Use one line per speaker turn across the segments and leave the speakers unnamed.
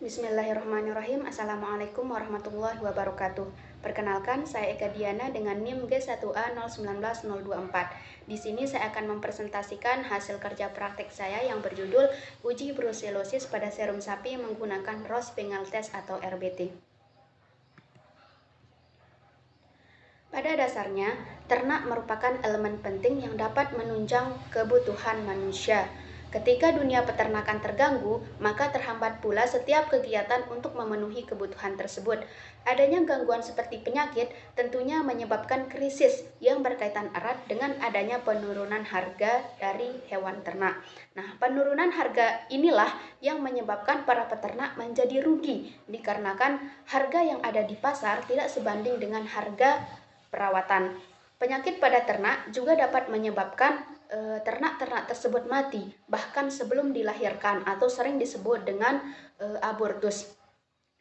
Bismillahirrahmanirrahim. Assalamualaikum warahmatullahi wabarakatuh. Perkenalkan, saya Eka Diana dengan NIM G1A019024. Di sini saya akan mempresentasikan hasil kerja praktek saya yang berjudul Uji brusellosis pada serum sapi menggunakan Ross Bengal Test atau RBT. Pada dasarnya, ternak merupakan elemen penting yang dapat menunjang kebutuhan manusia. Ketika dunia peternakan terganggu, maka terhambat pula setiap kegiatan untuk memenuhi kebutuhan tersebut. Adanya gangguan seperti penyakit tentunya menyebabkan krisis yang berkaitan erat dengan adanya penurunan harga dari hewan ternak. Nah, penurunan harga inilah yang menyebabkan para peternak menjadi rugi dikarenakan harga yang ada di pasar tidak sebanding dengan harga perawatan. Penyakit pada ternak juga dapat menyebabkan ternak-ternak tersebut mati bahkan sebelum dilahirkan atau sering disebut dengan abortus.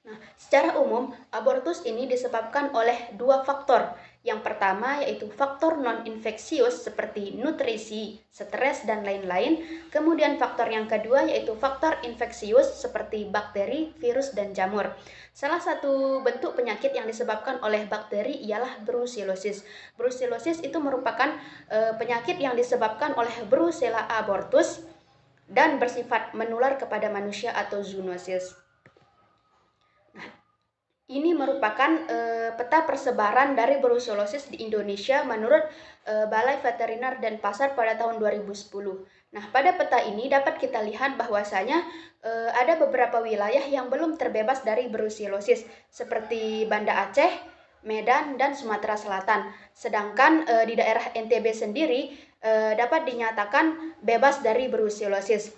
Nah, secara umum abortus ini disebabkan oleh dua faktor. Yang pertama yaitu faktor non-infeksius seperti nutrisi, stres, dan lain-lain. Kemudian faktor yang kedua yaitu faktor infeksius seperti bakteri, virus, dan jamur. Salah satu bentuk penyakit yang disebabkan oleh bakteri ialah brucellosis. Brucellosis itu merupakan penyakit yang disebabkan oleh Brucella abortus dan bersifat menular kepada manusia atau zoonosis. Ini merupakan peta persebaran dari brucellosis di Indonesia menurut Balai Veteriner dan Pasar pada tahun 2010. Nah, pada peta ini dapat kita lihat bahwasanya ada beberapa wilayah yang belum terbebas dari brucellosis seperti Banda Aceh, Medan, dan Sumatera Selatan. Sedangkan di daerah NTB sendiri dapat dinyatakan bebas dari brucellosis.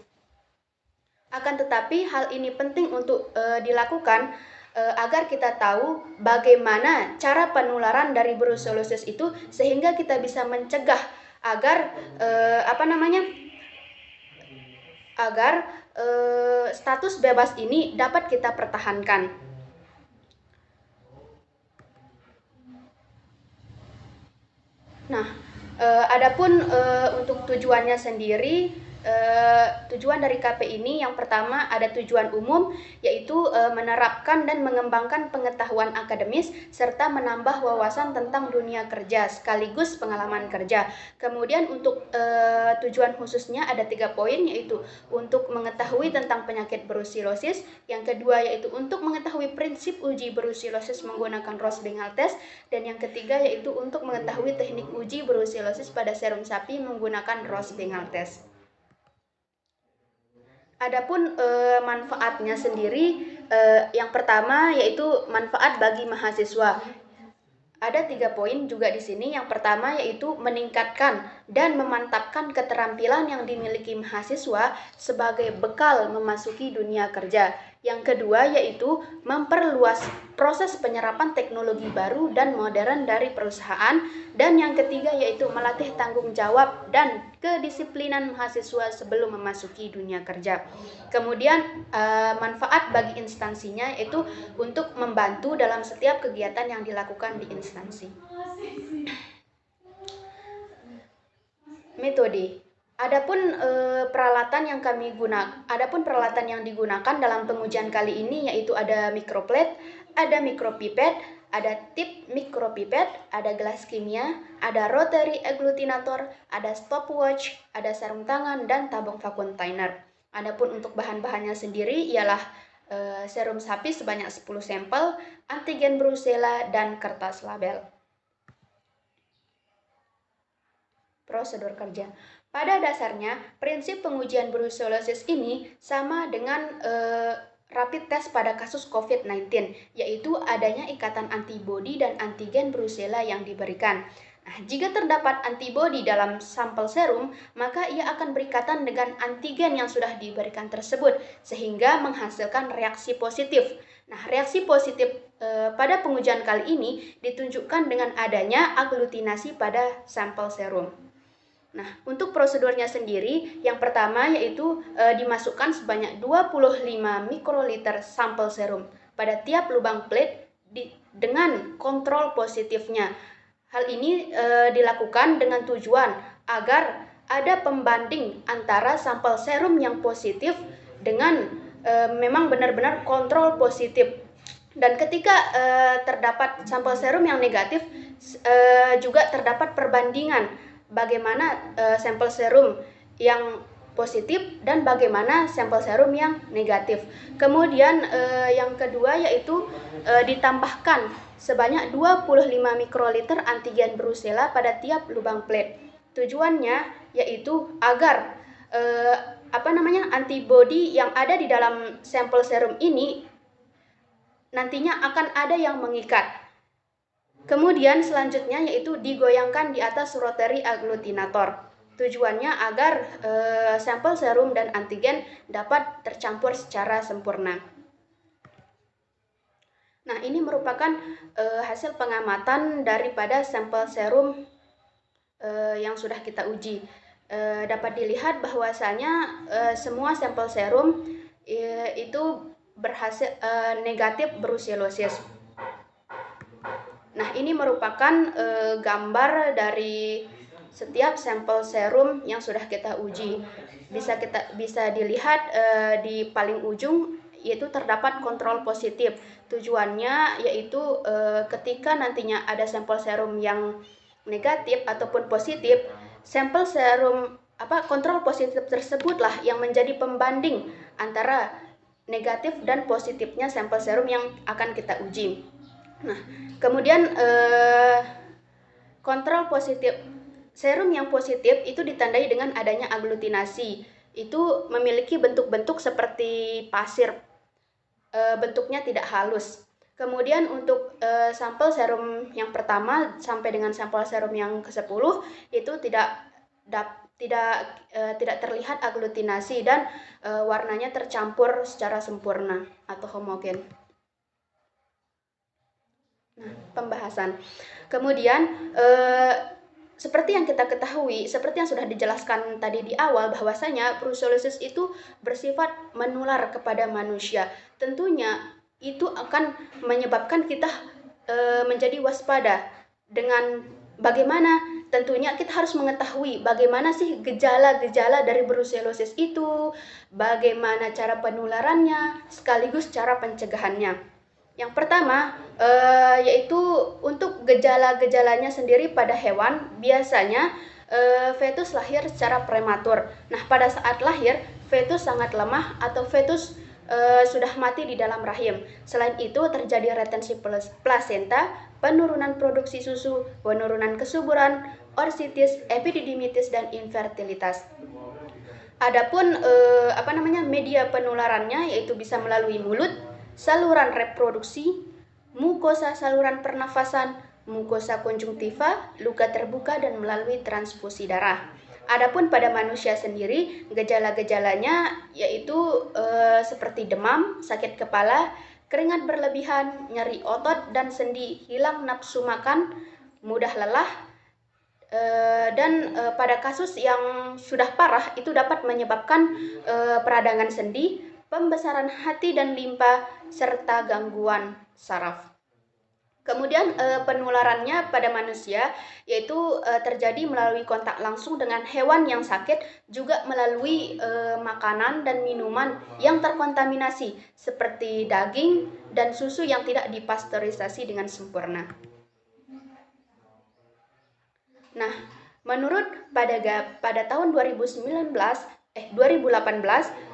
Akan tetapi hal ini penting untuk dilakukan agar kita tahu bagaimana cara penularan dari brucellosis itu sehingga kita bisa mencegah agar status bebas ini dapat kita pertahankan. Nah, adapun untuk tujuannya sendiri, tujuan dari KP ini yang pertama ada tujuan umum yaitu menerapkan dan mengembangkan pengetahuan akademis serta menambah wawasan tentang dunia kerja sekaligus pengalaman kerja. Kemudian untuk tujuan khususnya ada 3 poin yaitu untuk mengetahui tentang penyakit brucellosis, yang kedua yaitu untuk mengetahui prinsip uji brucellosis menggunakan Ross Bengal Test, dan yang ketiga yaitu untuk mengetahui teknik uji brucellosis pada serum sapi menggunakan Ross Bengal Test. Adapun manfaatnya sendiri, yang pertama yaitu manfaat bagi mahasiswa. Ada 3 poin juga di sini. Yang pertama yaitu meningkatkan dan memantapkan keterampilan yang dimiliki mahasiswa sebagai bekal memasuki dunia kerja. Yang kedua yaitu memperluas proses penyerapan teknologi baru dan modern dari perusahaan. Dan yang ketiga yaitu melatih tanggung jawab dan kedisiplinan mahasiswa sebelum memasuki dunia kerja. Kemudian manfaat bagi instansinya yaitu untuk membantu dalam setiap kegiatan yang dilakukan di instansi. Metode. Adapun peralatan yang digunakan dalam pengujian kali ini yaitu ada microplate, ada micropipet, ada tip micropipet, ada gelas kimia, ada rotary agglutinator, ada stopwatch, ada sarung tangan, dan tabung vacuum container. Adapun untuk bahan-bahannya sendiri ialah serum sapi sebanyak 10 sampel, antigen Brucella, dan kertas label. Prosedur kerja. Pada dasarnya, prinsip pengujian brucellosis ini sama dengan rapid test pada kasus COVID-19, yaitu adanya ikatan antibodi dan antigen Brucella yang diberikan. Nah, jika terdapat antibodi dalam sampel serum, maka ia akan berikatan dengan antigen yang sudah diberikan tersebut, sehingga menghasilkan reaksi positif. Nah, reaksi positif pada pengujian kali ini ditunjukkan dengan adanya aglutinasi pada sampel serum. Nah, untuk prosedurnya sendiri, yang pertama yaitu dimasukkan sebanyak 25 mikroliter sampel serum pada tiap lubang plate dengan kontrol positifnya. Hal ini dilakukan dengan tujuan agar ada pembanding antara sampel serum yang positif dengan memang benar-benar kontrol positif. Dan ketika terdapat sampel serum yang negatif, juga terdapat perbandingan bagaimana sampel serum yang positif dan bagaimana sampel serum yang negatif. Kemudian yang kedua yaitu ditambahkan sebanyak 25 mikroliter antigen Brucella pada tiap lubang plate. Tujuannya yaitu agar antibodi yang ada di dalam sampel serum ini nantinya akan ada yang mengikat. Kemudian selanjutnya yaitu digoyangkan di atas rotary agglutinator. Tujuannya agar sampel serum dan antigen dapat tercampur secara sempurna. Nah, ini merupakan hasil pengamatan daripada sampel serum yang sudah kita uji. Dapat dilihat bahwasanya semua sampel serum itu berhasil negatif brucellosis. Nah, ini merupakan gambar dari setiap sampel serum yang sudah kita uji. Bisa dilihat di paling ujung yaitu terdapat kontrol positif. Tujuannya yaitu ketika nantinya ada sampel serum yang negatif ataupun positif, sampel serum kontrol positif tersebutlah yang menjadi pembanding antara negatif dan positifnya sampel serum yang akan kita uji. Nah, kemudian kontrol positif serum yang positif itu ditandai dengan adanya aglutinasi. Itu memiliki bentuk-bentuk seperti pasir, bentuknya tidak halus. Kemudian untuk sampel serum yang pertama sampai dengan sampel serum yang ke-10 itu tidak terlihat aglutinasi dan warnanya tercampur secara sempurna atau homogen. Nah, pembahasan. Kemudian seperti yang kita ketahui, seperti yang sudah dijelaskan tadi di awal, bahwasanya brucellosis itu bersifat menular kepada manusia. Tentunya itu akan menyebabkan kita menjadi waspada dengan bagaimana. Tentunya kita harus mengetahui bagaimana sih gejala-gejala dari brucellosis itu, bagaimana cara penularannya, sekaligus cara pencegahannya. Yang pertama yaitu untuk gejala-gejalanya sendiri pada hewan, biasanya fetus lahir secara prematur. Nah, pada saat lahir, fetus sangat lemah atau fetus sudah mati di dalam rahim. Selain itu, terjadi retensi plasenta, penurunan produksi susu, penurunan kesuburan, orsitis, epididymitis, dan infertilitas. Adapun media penularannya yaitu bisa melalui mulut, saluran reproduksi, mukosa saluran pernafasan, mukosa konjungtiva, luka terbuka, dan melalui transfusi darah. Adapun pada manusia sendiri, gejala-gejalanya yaitu seperti demam, sakit kepala, keringat berlebihan, nyeri otot dan sendi, hilang nafsu makan, mudah lelah, dan pada kasus yang sudah parah itu dapat menyebabkan peradangan sendi, pembesaran hati dan limpa, serta gangguan saraf. Kemudian penularannya pada manusia yaitu terjadi melalui kontak langsung dengan hewan yang sakit, juga melalui makanan dan minuman yang terkontaminasi seperti daging dan susu yang tidak dipasteurisasi dengan sempurna. Nah, menurut pada tahun 2018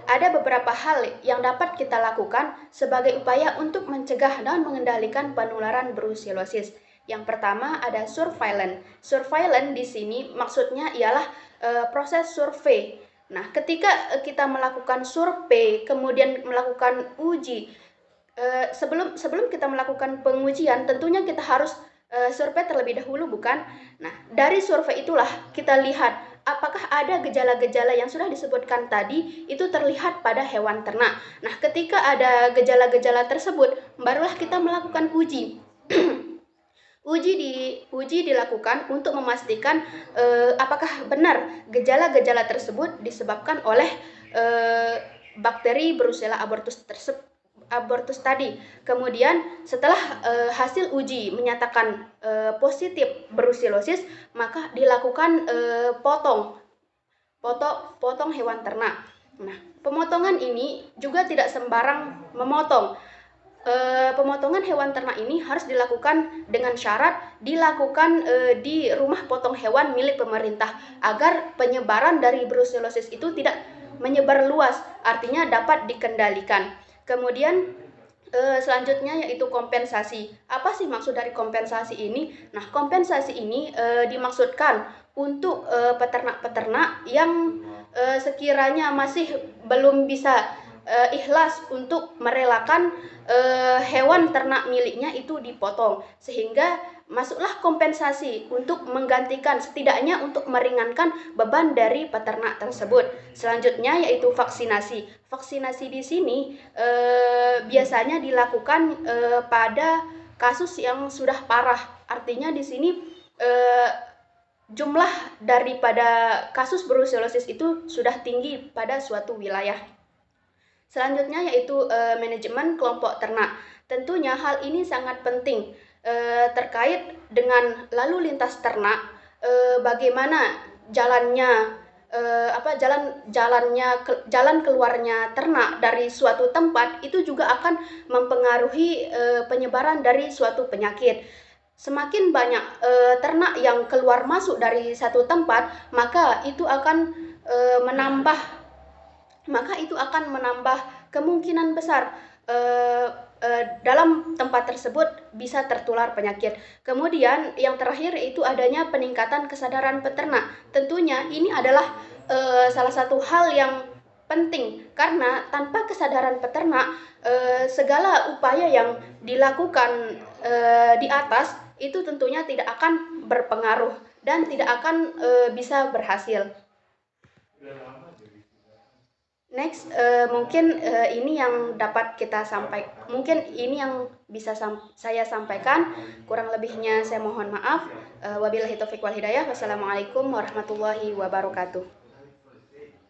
ada beberapa hal yang dapat kita lakukan sebagai upaya untuk mencegah dan mengendalikan penularan brucellosis. Yang pertama ada surveillance. Surveillance di sini maksudnya ialah proses survei. Nah, ketika kita melakukan survei, kemudian melakukan uji, sebelum kita melakukan pengujian, tentunya kita harus survei terlebih dahulu, bukan? Nah, dari survei itulah kita lihat apakah ada gejala-gejala yang sudah disebutkan tadi itu terlihat pada hewan ternak. Nah, ketika ada gejala-gejala tersebut, barulah kita melakukan uji. Uji dilakukan untuk memastikan apakah benar gejala-gejala tersebut disebabkan oleh bakteri Brucella abortus tadi. Kemudian setelah hasil uji menyatakan positif brucellosis, maka dilakukan potong hewan ternak. Nah, Pemotongan ini juga tidak sembarang memotong. Pemotongan hewan ternak ini harus dilakukan dengan syarat dilakukan di rumah potong hewan milik pemerintah agar penyebaran dari brusellosis itu tidak menyebar luas, artinya dapat dikendalikan. Kemudian selanjutnya yaitu kompensasi. Apa sih maksud dari kompensasi ini? Nah, kompensasi ini dimaksudkan untuk peternak-peternak yang sekiranya masih belum bisa ikhlas untuk merelakan hewan ternak miliknya itu dipotong, sehingga masuklah kompensasi untuk menggantikan, setidaknya untuk meringankan beban dari peternak tersebut. Selanjutnya yaitu vaksinasi. Vaksinasi di sini biasanya dilakukan pada kasus yang sudah parah. Artinya di sini jumlah daripada kasus brusellosis itu sudah tinggi pada suatu wilayah. Selanjutnya yaitu manajemen kelompok ternak. Tentunya hal ini sangat penting terkait dengan lalu lintas ternak, bagaimana jalannya jalan keluarnya ternak dari suatu tempat itu juga akan mempengaruhi penyebaran dari suatu penyakit. Semakin banyak ternak yang keluar masuk dari satu tempat, maka itu akan menambah kemungkinan besar dalam tempat tersebut bisa tertular penyakit. Kemudian yang terakhir itu adanya peningkatan kesadaran peternak. Tentunya ini adalah salah satu hal yang penting, karena tanpa kesadaran peternak segala upaya yang dilakukan di atas itu tentunya tidak akan berpengaruh dan tidak akan bisa berhasil. Next, mungkin ini yang dapat yang bisa saya sampaikan. Kurang lebihnya saya mohon maaf. Wabillahi taufiq wal hidayah. Wassalamualaikum warahmatullahi wabarakatuh.